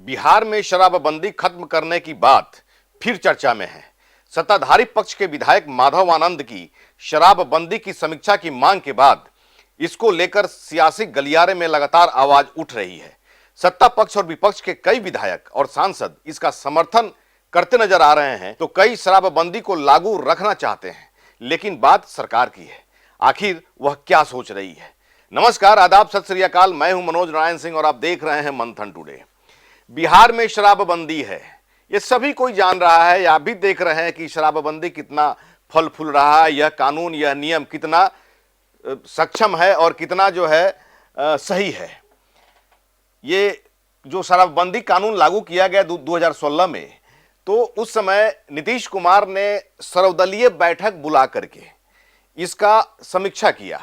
बिहार में शराबबंदी खत्म करने की बात फिर चर्चा में है। सत्ताधारी पक्ष के विधायक माधव आनंद की शराबबंदी की समीक्षा की मांग के बाद इसको लेकर सियासी गलियारे में लगातार आवाज उठ रही है। सत्ता पक्ष और विपक्ष के कई विधायक और सांसद इसका समर्थन करते नजर आ रहे हैं, तो कई शराबबंदी को लागू रखना चाहते हैं, लेकिन बात सरकार की है। आखिर वह क्या सोच रही है? नमस्कार, आदाब, सत श्री अकाल। मैं हूं मनोज नारायण सिंह और आप देख रहे हैं मंथन टुडे। बिहार में शराबबंदी है, ये सभी कोई जान रहा है। आप भी देख रहे हैं कि शराबबंदी कितना फल फूल रहा है, यह कानून, यह नियम कितना सक्षम है और कितना जो है सही है। ये जो शराबबंदी कानून लागू किया गया 2016 में, तो उस समय नीतीश कुमार ने सर्वदलीय बैठक बुला करके इसका समीक्षा किया।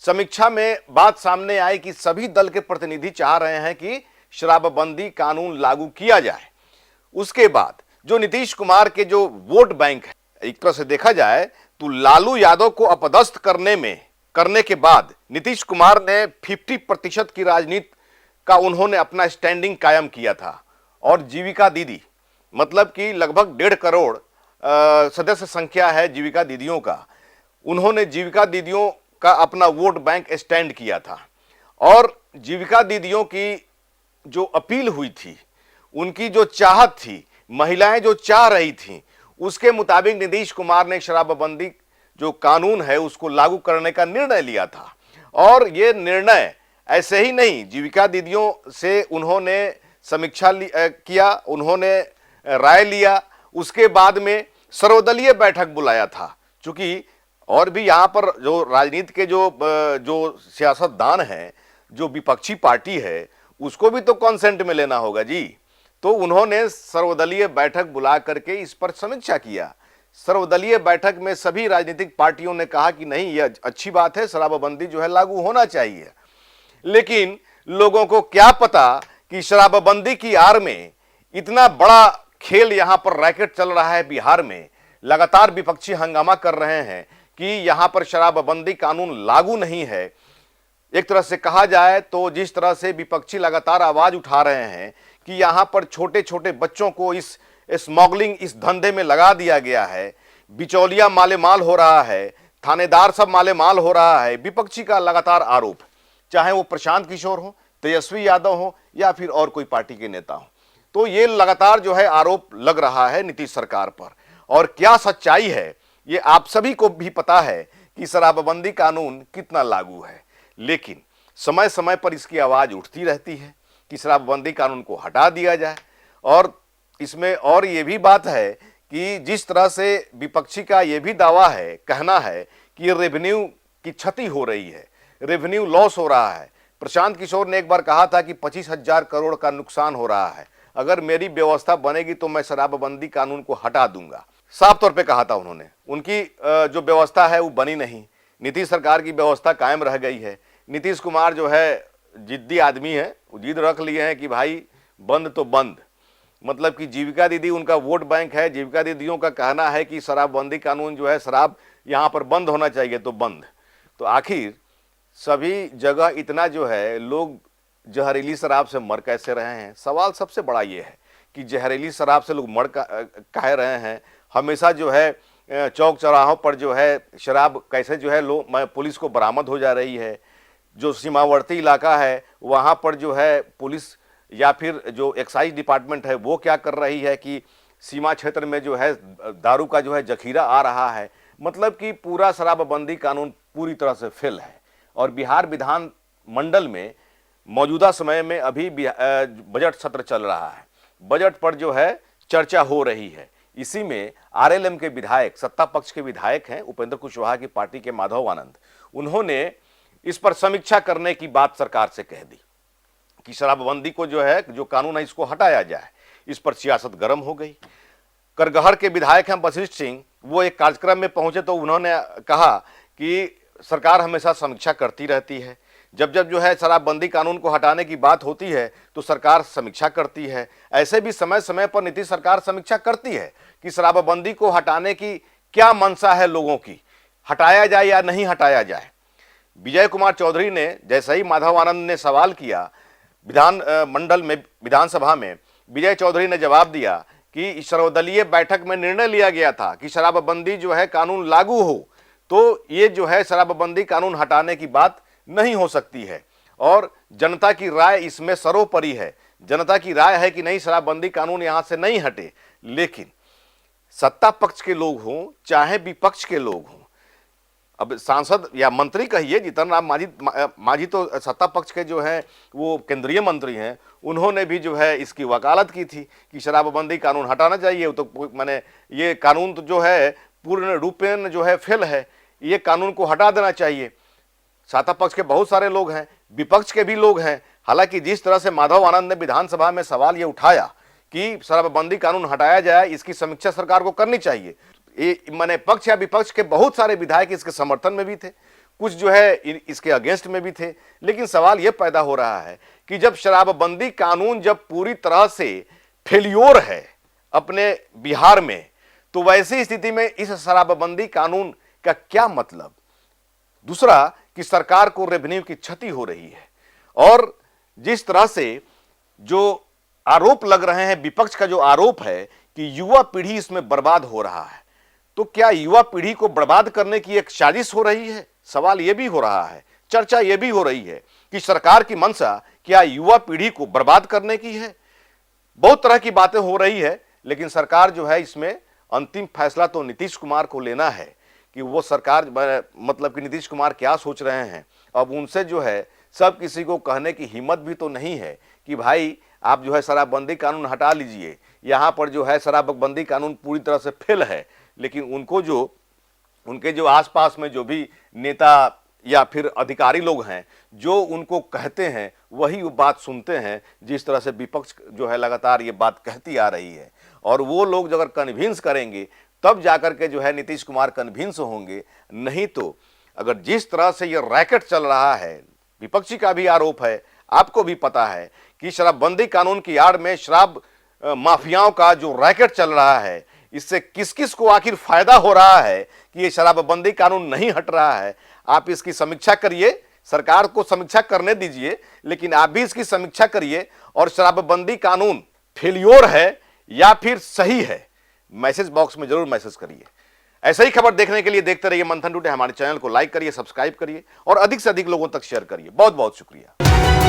समीक्षा में बात सामने आई कि सभी दल के प्रतिनिधि चाह रहे हैं कि शराबबंदी कानून लागू किया जाए। उसके बाद जो नीतीश कुमार के जो वोट बैंक है, एक तरह से देखा जाए तो लालू यादव को अपदस्थ करने के बाद नीतीश कुमार ने 50% की राजनीति का उन्होंने अपना स्टैंडिंग कायम किया था। और जीविका दीदी, मतलब कि लगभग 1.5 करोड़ सदस्य संख्या है जीविका दीदियों का, उन्होंने जीविका दीदियों का अपना वोट बैंक स्टैंड किया था। और जीविका दीदियों की जो अपील हुई थी, उनकी जो चाहत थी, महिलाएं जो चाह रही थीं, उसके मुताबिक नीतीश कुमार ने शराबबंदी जो कानून है उसको लागू करने का निर्णय लिया था। और ये निर्णय ऐसे ही नहीं, जीविका दीदियों से उन्होंने समीक्षा किया, उन्होंने राय लिया। उसके बाद में सर्वदलीय बैठक बुलाया था। चूंकि और भी यहाँ पर जो राजनीति के जो सियासतदान हैं, जो विपक्षी पार्टी है, उसको भी तो कंसेंट में लेना होगा जी। तो उन्होंने सर्वदलीय बैठक बुला करके इस पर समीक्षा किया। सर्वदलीय बैठक में सभी राजनीतिक पार्टियों ने कहा कि नहीं, यह अच्छी बात है, शराबबंदी जो है लागू होना चाहिए। लेकिन लोगों को क्या पता कि शराबबंदी की आड़ में इतना बड़ा खेल यहां पर रैकेट चल रहा है। बिहार में लगातार विपक्षी हंगामा कर रहे हैं कि यहां पर शराबबंदी कानून लागू नहीं है। एक तरह से कहा जाए तो जिस तरह से विपक्षी लगातार आवाज उठा रहे हैं कि यहां पर छोटे छोटे बच्चों को इस स्मगलिंग, इस धंधे में लगा दिया गया है, बिचौलिया मालेमाल हो रहा है, थानेदार सब मालेमाल हो रहा है। विपक्षी का लगातार आरोप, चाहे वो प्रशांत किशोर हो, तेजस्वी यादव हो या फिर और कोई पार्टी के नेता हो, तो ये लगातार जो है आरोप लग रहा है नीतीश सरकार पर। और क्या सच्चाई है ये आप सभी को भी पता है कि शराबबंदी कानून कितना लागू है। लेकिन समय समय पर इसकी आवाज उठती रहती है कि शराबबंदी कानून को हटा दिया जाए। और इसमें और ये भी बात है कि जिस तरह से विपक्षी का ये भी दावा है, कहना है कि रेवेन्यू की क्षति हो रही है, रेवेन्यू लॉस हो रहा है। प्रशांत किशोर ने एक बार कहा था कि 25,000 करोड़ का नुकसान हो रहा है, अगर मेरी व्यवस्था बनेगी तो मैं शराबबंदी कानून को हटा दूंगा। साफ तौर पे कहा था उन्होंने। उनकी जो व्यवस्था है वो बनी नहीं, नीतीश सरकार की व्यवस्था कायम रह गई है। नीतीश कुमार जो है जिद्दी आदमी है, वो जिद रख लिए हैं कि भाई बंद तो बंद। मतलब कि जीविका दीदी उनका वोट बैंक है। जीविका दीदियों का कहना है कि शराबबंदी कानून जो है, शराब यहाँ पर बंद होना चाहिए, तो बंद। तो आखिर सभी जगह इतना जो है लोग जहरीली शराब से मर कैसे रहे हैं? सवाल सबसे बड़ा ये है कि जहरीली शराब से लोग मर कह रहे हैं। हमेशा जो है चौक चौराहों पर जो है शराब कैसे जो है पुलिस को बरामद हो जा रही है। जो सीमावर्ती इलाका है वहाँ पर जो है पुलिस या फिर जो एक्साइज डिपार्टमेंट है वो क्या कर रही है कि सीमा क्षेत्र में जो है दारू का जो है जखीरा आ रहा है। मतलब कि पूरा शराबबंदी कानून पूरी तरह से फेल है। और बिहार विधान मंडल में मौजूदा समय में अभी बजट सत्र चल रहा है। बजट पर जो है चर्चा हो रही है। इसी में आरएलएम के विधायक, सत्ता पक्ष के विधायक हैं उपेंद्र कुशवाहा की पार्टी के माधव आनंद, उन्होंने इस पर समीक्षा करने की बात सरकार से कह दी कि शराबबंदी को जो है, जो कानून है, इसको हटाया जाए। इस पर सियासत गर्म हो गई। करगहर के विधायक हैं वशिष्ठ सिंह, वो एक कार्यक्रम में पहुंचे तो उन्होंने कहा कि सरकार हमेशा समीक्षा करती रहती है। जब जब जो है शराबबंदी कानून को हटाने की बात होती है तो सरकार समीक्षा करती है। ऐसे भी समय समय पर नीतीश सरकार समीक्षा करती है कि शराबबंदी को हटाने की क्या मंशा है लोगों की, हटाया जाए या नहीं हटाया जाए। विजय कुमार चौधरी ने जैसे ही माधव आनंद ने सवाल किया विधानसभा में विजय चौधरी ने जवाब दिया कि सर्वदलीय बैठक में निर्णय लिया गया था कि शराबबंदी जो है कानून लागू हो, तो ये जो है शराबबंदी कानून हटाने की बात नहीं हो सकती है और जनता की राय इसमें सर्वोपरि है। जनता की राय है कि नहीं, शराबबंदी कानून यहां से नहीं हटे। लेकिन सत्ता पक्ष के लोग हों चाहे विपक्ष के लोग हों, अब सांसद या मंत्री कहिए, जीतन राम मांझी तो सत्ता पक्ष के जो है वो केंद्रीय मंत्री हैं, उन्होंने भी जो है इसकी वकालत की थी कि शराबबंदी कानून हटाना चाहिए। तो मैंने ये कानून तो जो है पूर्ण रूपेण जो है फेल है, ये कानून को हटा देना चाहिए। सत्ता पक्ष के बहुत सारे लोग हैं, विपक्ष के भी लोग हैं। हालांकि जिस तरह से माधव आनंद ने विधानसभा में सवाल ये उठाया कि शराबबंदी कानून हटाया जाए, इसकी समीक्षा सरकार को करनी चाहिए, माने पक्ष या विपक्ष के बहुत सारे विधायक इसके समर्थन में भी थे, कुछ जो है इसके अगेंस्ट में भी थे। लेकिन सवाल यह पैदा हो रहा है कि जब शराबबंदी कानून जब पूरी तरह से फेल्योर है अपने बिहार में, तो वैसी स्थिति में इस शराबबंदी कानून का क्या मतलब। दूसरा कि सरकार को रेवेन्यू की क्षति हो रही है और जिस तरह से जो आरोप लग रहे हैं, विपक्ष का जो आरोप है कि युवा पीढ़ी इसमें बर्बाद हो रहा है, तो क्या युवा पीढ़ी को बर्बाद करने की एक साजिश हो रही है। सवाल यह भी हो रहा है, चर्चा यह भी हो रही है कि सरकार की मंशा क्या युवा पीढ़ी को बर्बाद करने की है। बहुत तरह की बातें हो रही है, लेकिन सरकार जो है इसमें अंतिम फैसला तो नीतीश कुमार को लेना है कि वो सरकार मतलब कि नीतीश कुमार क्या सोच रहे हैं। अब उनसे जो है सब किसी को कहने की हिम्मत भी तो नहीं है कि भाई आप जो है शराबबंदी कानून हटा लीजिए। यहाँ पर जो है शराबबंदी कानून पूरी तरह से फेल है, लेकिन उनको जो उनके जो आसपास में जो भी नेता या फिर अधिकारी लोग हैं जो उनको कहते हैं वही वो बात सुनते हैं, जिस तरह से विपक्ष जो है लगातार ये बात कहती आ रही है। और वो लोग अगर कन्विंस करेंगे तब जाकर के जो है नीतीश कुमार कन्विंस होंगे, नहीं तो अगर जिस तरह से ये रैकेट चल रहा है, विपक्षी का भी आरोप है, आपको भी पता है कि शराबबंदी कानून की आड़ में शराब माफियाओं का जो रैकेट चल रहा है, इससे किस किस को आखिर फायदा हो रहा है कि ये शराबबंदी कानून नहीं हट रहा है। आप इसकी समीक्षा करिए, सरकार को समीक्षा करने दीजिए, लेकिन आप भी इसकी समीक्षा करिए और शराबबंदी कानून फेल्योर है या फिर सही है, मैसेज बॉक्स में जरूर मैसेज करिए। ऐसा ही खबर देखने के लिए देखते रहिए मंथन टुडे। हमारे चैनल को लाइक करिए, सब्सक्राइब करिए और अधिक से अधिक लोगों तक शेयर करिए। बहुत बहुत शुक्रिया।